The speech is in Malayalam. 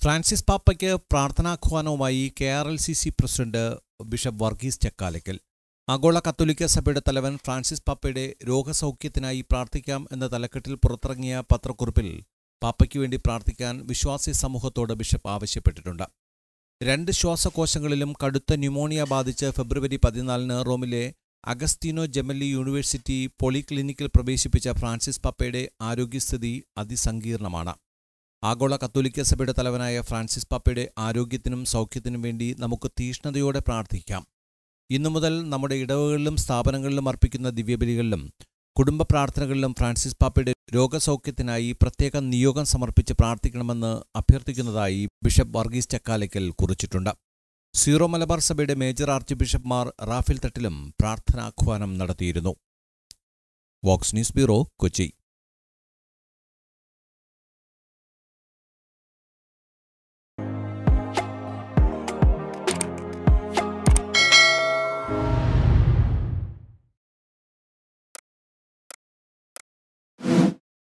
ഫ്രാൻസിസ് പാപ്പയ്ക്ക് പ്രാർത്ഥനാഹ്വാനവുമായി KRLCC president bishop Varghese Chakkalakkal. ആഗോള കത്തോലിക്ക സഭയുടെ തലവൻ ഫ്രാൻസിസ് പാപ്പയുടെ രോഗസൗഖ്യത്തിനായി പ്രാർത്ഥിക്കാം എന്ന തലക്കെട്ടിൽ പുറത്തിറങ്ങിയ പത്രക്കുറിപ്പിൽ പാപ്പയ്ക്കു വേണ്ടി പ്രാർത്ഥിക്കാൻ വിശ്വാസി സമൂഹത്തോട് ബിഷപ്പ് ആവശ്യപ്പെട്ടിട്ടുണ്ട്. 2 ശ്വാസകോശങ്ങളിലും കടുത്ത ന്യൂമോണിയ ബാധിച്ച് ഫെബ്രുവരി 14 റോമിലെ അഗസ്തീനോ ജെമല്ലി യൂണിവേഴ്സിറ്റി പോളിക്ലിനിക്കിൽ പ്രവേശിപ്പിച്ച ഫ്രാൻസിസ് പാപ്പയുടെ ആരോഗ്യസ്ഥിതി അതിസങ്കീർണമാണ്. ആഗോള കത്തോലിക്ക സഭയുടെ തലവനായ ഫ്രാൻസിസ് പാപ്പയുടെ ആരോഗ്യത്തിനും സൗഖ്യത്തിനും വേണ്ടി നമുക്ക് തീഷ്ണതയോടെ പ്രാർത്ഥിക്കാം. ഇന്നു മുതൽ നമ്മുടെ ഇടവകളിലും സ്ഥാപനങ്ങളിലും അർപ്പിക്കുന്ന ദിവ്യബലികളിലും കുടുംബ പ്രാർത്ഥനകളിലും ഫ്രാൻസിസ് പാപ്പയുടെ രോഗസൗഖ്യത്തിനായി പ്രത്യേക നിയോഗം സമർപ്പിച്ച് പ്രാർത്ഥിക്കണമെന്ന് അഭ്യർത്ഥിക്കുന്നതായി ബിഷപ്പ് വർഗീസ് ചക്കാലയ്ക്കൽ കുറിച്ചിട്ടുണ്ട്. സീറോ മലബാർ സഭയുടെ മേജർ ആർച്ച് ബിഷപ്പ്മാർ റാഫേൽ തട്ടിലും പ്രാർത്ഥനാഹ്വാനം നടത്തിയിരുന്നു. Vox news bureau, Kochi.